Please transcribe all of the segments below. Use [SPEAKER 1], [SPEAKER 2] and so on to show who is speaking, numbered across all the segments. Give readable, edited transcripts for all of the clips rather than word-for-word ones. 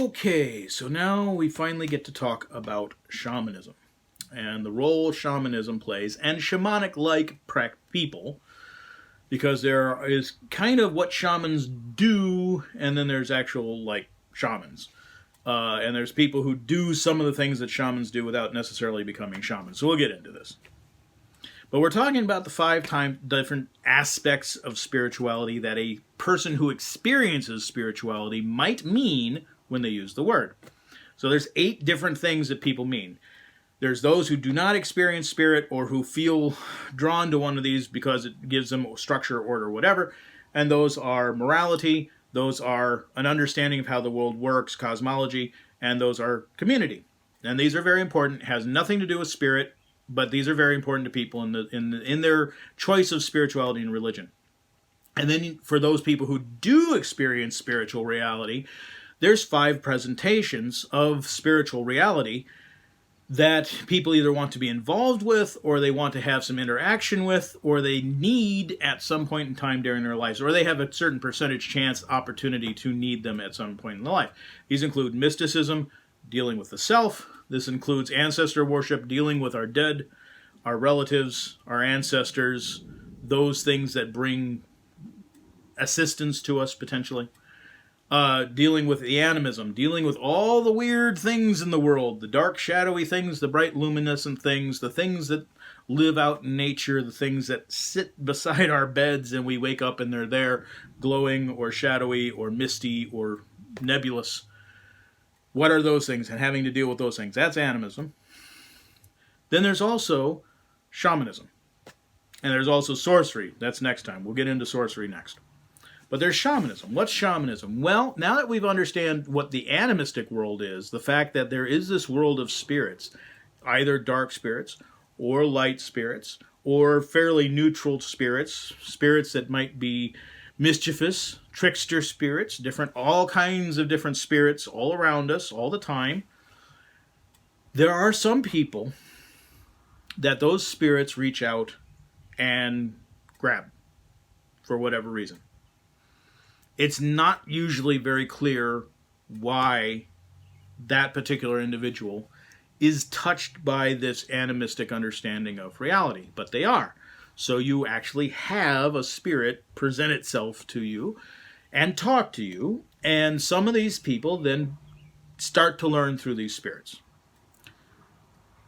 [SPEAKER 1] Okay, so now we finally get to talk about shamanism and the role shamanism plays and shamanic-like people, because there is kind of what shamans do, and then there's actual like shamans. And there's people who do some of the things that shamans do without necessarily becoming shamans. So we'll get into this. But we're talking about the 5 different aspects of spirituality that a person who experiences spirituality might mean when they use the word. So there's 8 different things that people mean. There's those who do not experience spirit or who feel drawn to one of these because it gives them structure, order, whatever. And those are morality, those are an understanding of how the world works, cosmology, and those are community. And these are very important. It has nothing to do with spirit, but these are very important to people in their choice of spirituality and religion. And then for those people who do experience spiritual reality, there's 5 presentations of spiritual reality that people either want to be involved with, or they want to have some interaction with, or they need at some point in time during their lives, or they have a certain percentage chance opportunity to need them at some point in their life. These include mysticism, dealing with the self. This includes ancestor worship, dealing with our dead, our relatives, our ancestors, those things that bring assistance to us potentially. Dealing with the animism, dealing with all the weird things in the world, the dark, shadowy things, the bright, luminescent things, the things that live out in nature, the things that sit beside our beds and we wake up and they're there, glowing or shadowy or misty or nebulous. What are those things and having to deal with those things? That's animism. Then there's also shamanism. And there's also sorcery. That's next time. We'll get into sorcery next. But there's shamanism. What's shamanism? Well, now that we've understand what the animistic world is, the fact that there is this world of spirits, either dark spirits or light spirits or fairly neutral spirits, spirits that might be mischievous, trickster spirits, all kinds of different spirits all around us all the time. There are some people that those spirits reach out and grab for whatever reason. It's not usually very clear why that particular individual is touched by this animistic understanding of reality, but they are. So you actually have a spirit present itself to you and talk to you, and some of these people then start to learn through these spirits.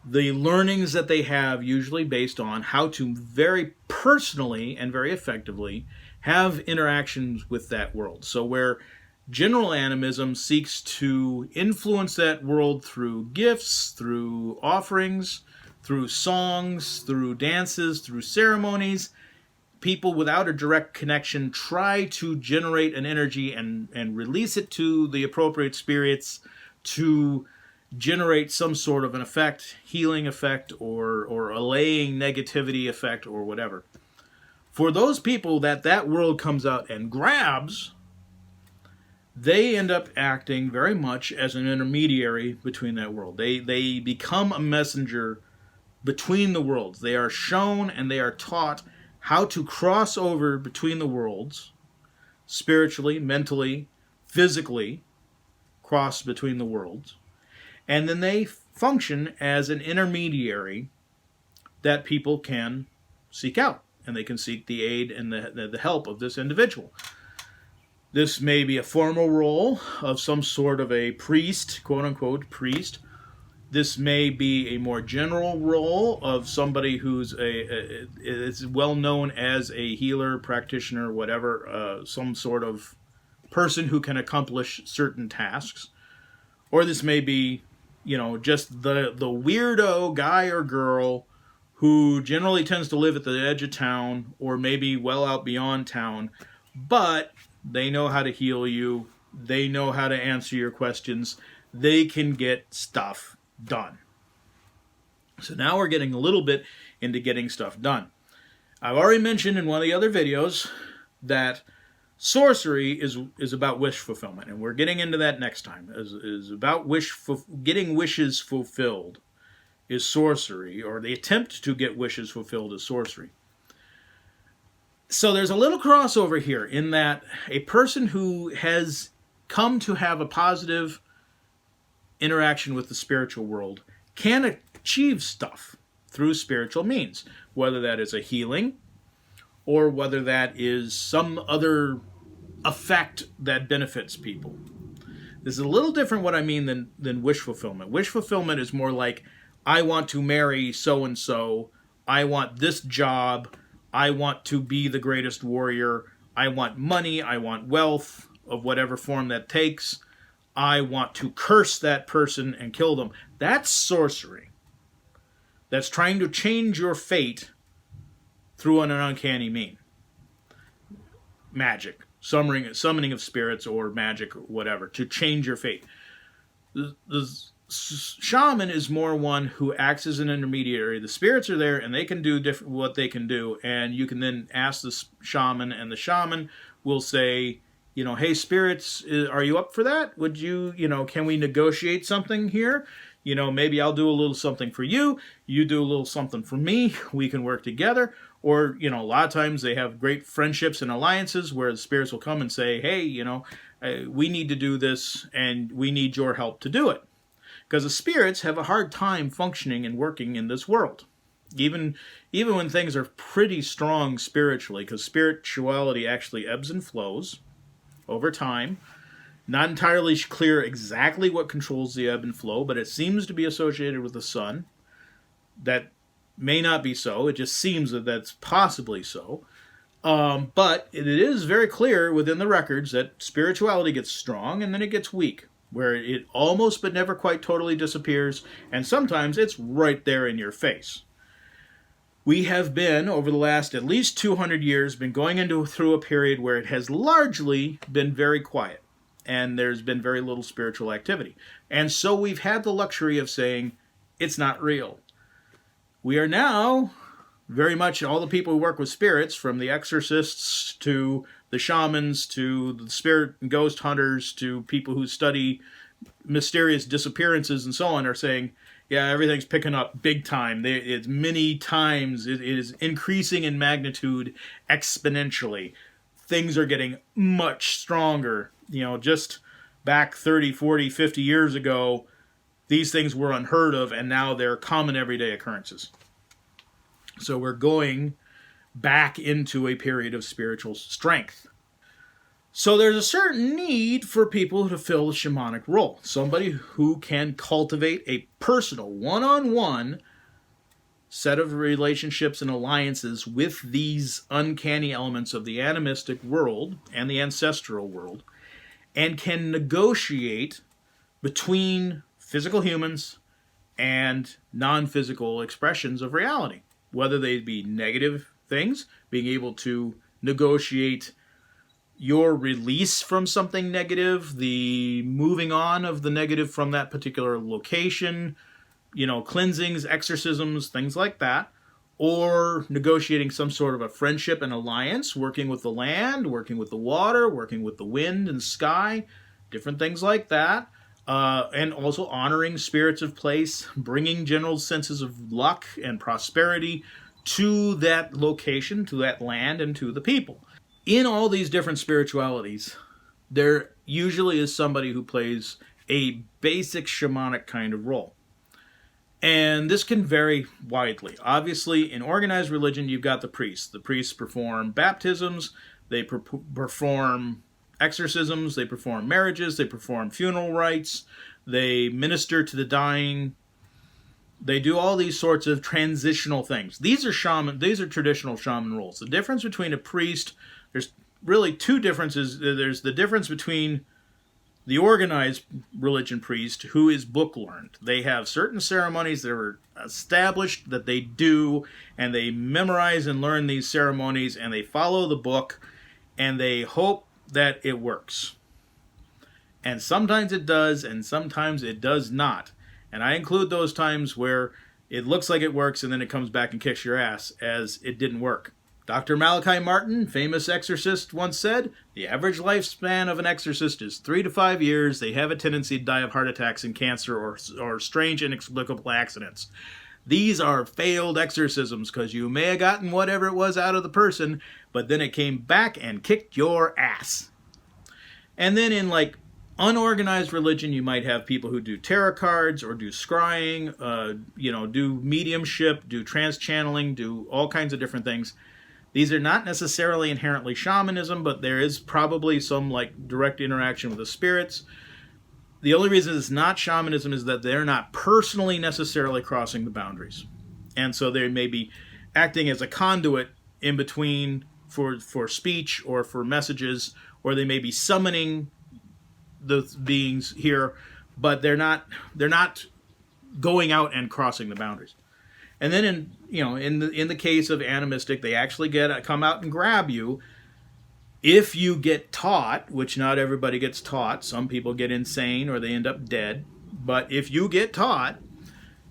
[SPEAKER 1] The learnings that they have usually based on how to very personally and very effectively have interactions with that world. So where general animism seeks to influence that world through gifts, through offerings, through songs, through dances, through ceremonies, people without a direct connection try to generate an energy and release it to the appropriate spirits to generate some sort of an effect, healing effect, or allaying negativity effect, or whatever. For those people that world comes out and grabs, they end up acting very much as an intermediary between that world. They become a messenger between the worlds. They are shown and they are taught how to cross over between the worlds, spiritually, mentally, physically, cross between the worlds. And then they function as an intermediary that people can seek out. And they can seek the aid and the help of this individual. This may be a formal role of some sort of a priest, quote-unquote priest. This may be a more general role of somebody who's is well known as a healer, practitioner, whatever, some sort of person who can accomplish certain tasks. Or this may be, just the weirdo guy or girl who generally tends to live at the edge of town or maybe well out beyond town, but they know how to heal you, they know how to answer your questions, they can get stuff done. So now we're getting a little bit into getting stuff done. I've already mentioned in one of the other videos that sorcery is about wish fulfillment, and we're getting into that next time, is about getting wishes fulfilled. Is sorcery, or the attempt to get wishes fulfilled is sorcery. So there's a little crossover here in that a person who has come to have a positive interaction with the spiritual world can achieve stuff through spiritual means, whether that is a healing or whether that is some other effect that benefits people. This is a little different what I mean than wish fulfillment. Wish fulfillment is more like, I want to marry so-and-so, I want this job, I want to be the greatest warrior, I want money, I want wealth of whatever form that takes, I want to curse that person and kill them. That's sorcery. That's trying to change your fate through an uncanny mean. Magic. Summoning of spirits or magic or whatever to change your fate. The shaman is more one who acts as an intermediary. The spirits are there and they can do what they can do, and you can then ask the shaman, and the shaman will say, hey, spirits, are you up for that? Would you, can we negotiate something here? Maybe I'll do a little something for you. You do a little something for me. We can work together. Or, a lot of times they have great friendships and alliances where the spirits will come and say, hey, we need to do this and we need your help to do it. Because the spirits have a hard time functioning and working in this world. Even when things are pretty strong spiritually, because spirituality actually ebbs and flows over time. Not entirely clear exactly what controls the ebb and flow, but it seems to be associated with the sun. That may not be so. It just seems that that's possibly so. But it is very clear within the records that spirituality gets strong and then it gets weak, where it almost but never quite totally disappears, and sometimes it's right there in your face. We have been, over the last at least 200 years, been going through a period where it has largely been very quiet, and there's been very little spiritual activity. And so we've had the luxury of saying, it's not real. We are now, very much all the people who work with spirits, from the exorcists to the shamans to the spirit and ghost hunters to people who study mysterious disappearances and so on, are saying, yeah, everything's picking up big time. It's many times. It is increasing in magnitude exponentially. Things are getting much stronger. Just back 30, 40, 50 years ago, these things were unheard of, and now they're common everyday occurrences. So we're going back into a period of spiritual strength. So there's a certain need for people to fill the shamanic role. Somebody who can cultivate a personal, one-on-one set of relationships and alliances with these uncanny elements of the animistic world and the ancestral world, and can negotiate between physical humans and non-physical expressions of reality, whether they be negative things, being able to negotiate your release from something negative, the moving on of the negative from that particular location, cleansings, exorcisms, things like that, or negotiating some sort of a friendship and alliance, working with the land, working with the water, working with the wind and sky, different things like that. And also honoring spirits of place, bringing general senses of luck and prosperity to that location, to that land, and to the people. In all these different spiritualities, there usually is somebody who plays a basic shamanic kind of role. And this can vary widely. Obviously, in organized religion, you've got the priests. The priests perform baptisms, they perform exorcisms, they perform marriages, they perform funeral rites, they minister to the dying. They do all these sorts of transitional things. These are traditional shaman roles. The difference between a priest, there's really two differences. There's the difference between the organized religion priest, who is book learned. They have certain ceremonies that are established that they do, and they memorize and learn these ceremonies, and they follow the book, and they hope that it works. And sometimes it does, and sometimes it does not. And I include those times where it looks like it works, and then it comes back and kicks your ass as it didn't work. Dr. Malachi Martin, famous exorcist, once said, the average lifespan of an exorcist is 3 to 5 years. They have a tendency to die of heart attacks and cancer or strange inexplicable accidents. These are failed exorcisms because you may have gotten whatever it was out of the person, but then it came back and kicked your ass. And then in unorganized religion, you might have people who do tarot cards or do scrying, do mediumship, do trans-channeling, do all kinds of different things. These are not necessarily inherently shamanism, but there is probably some like direct interaction with the spirits. The only reason it's not shamanism is that they're not personally necessarily crossing the boundaries. And so they may be acting as a conduit in between for speech or for messages, or they may be summoning the beings here, but they're not going out and crossing the boundaries. And then in the case of animistic, they actually come out and grab you. If you get taught, which not everybody gets taught, some people get insane or they end up dead, but if you get taught,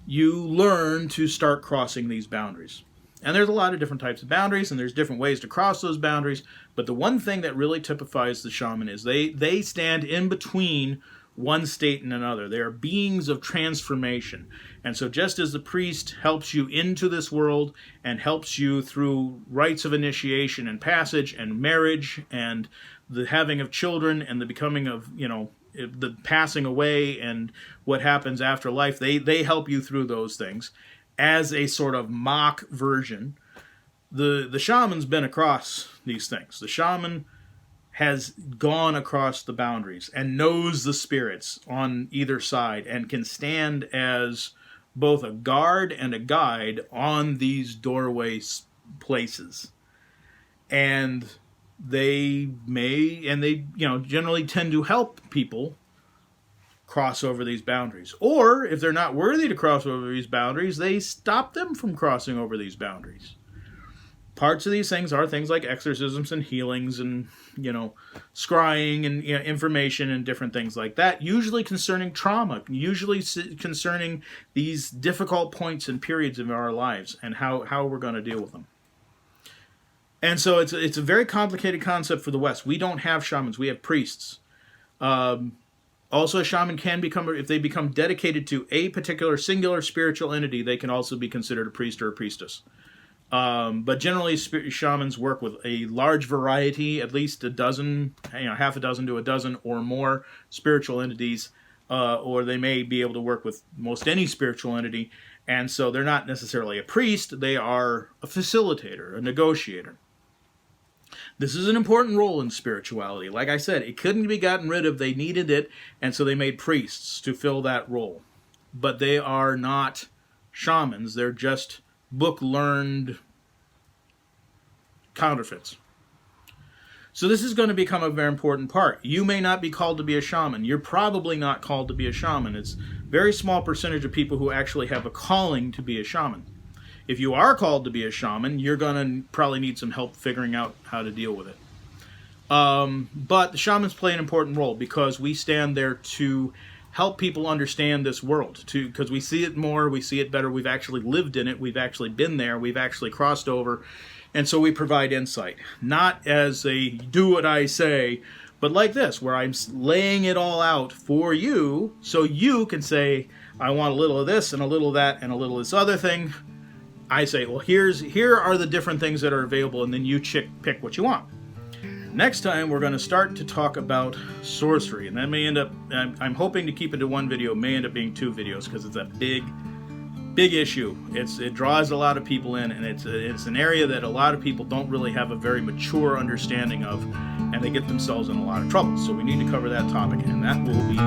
[SPEAKER 1] you learn to start crossing these boundaries. And there's a lot of different types of boundaries, and there's different ways to cross those boundaries, but the one thing that really typifies the shaman is they stand in between one state and another. They are beings of transformation. And so just as the priest helps you into this world and helps you through rites of initiation and passage and marriage and the having of children and the becoming of, the passing away and what happens after life, they help you through those things as a sort of mock version. The shaman's been across these things. The shaman has gone across the boundaries and knows the spirits on either side and can stand as both a guard and a guide on these doorway places. And they generally tend to help people cross over these boundaries. Or if they're not worthy to cross over these boundaries, they stop them from crossing over these boundaries. Parts of these things are things like exorcisms and healings and, scrying and information and different things like that, usually concerning trauma, usually concerning these difficult points and periods of our lives and how we're going to deal with them. And so it's a very complicated concept for the West. We don't have shamans. We have priests. Also, a shaman can become, if they become dedicated to a particular singular spiritual entity, they can also be considered a priest or a priestess. But generally, shamans work with a large variety, at least a dozen, half a dozen to a dozen or more spiritual entities, or they may be able to work with most any spiritual entity. And so they're not necessarily a priest, they are a facilitator, a negotiator. This is an important role in spirituality. Like I said, it couldn't be gotten rid of. They needed it, and so they made priests to fill that role. But they are not shamans. They're just book-learned counterfeits. So this is going to become a very important part. You may not be called to be a shaman. You're probably not called to be a shaman. It's a very small percentage of people who actually have a calling to be a shaman. If you are called to be a shaman, you're going to probably need some help figuring out how to deal with it. But the shamans play an important role because we stand there to help people understand this world, because we see it more, we see it better, we've actually lived in it, we've actually been there, we've actually crossed over, and so we provide insight. Not as a do what I say, but like this, where I'm laying it all out for you, so you can say, I want a little of this, and a little of that, and a little of this other thing. I say, well, here are the different things that are available, and then you pick what you want. Next time, we're going to start to talk about sorcery, and that may end up, I'm hoping to keep it to one video, may end up being 2 videos, because it's a big issue. It draws a lot of people in, and it's an area that a lot of people don't really have a very mature understanding of, and they get themselves in a lot of trouble. So we need to cover that topic, and that will be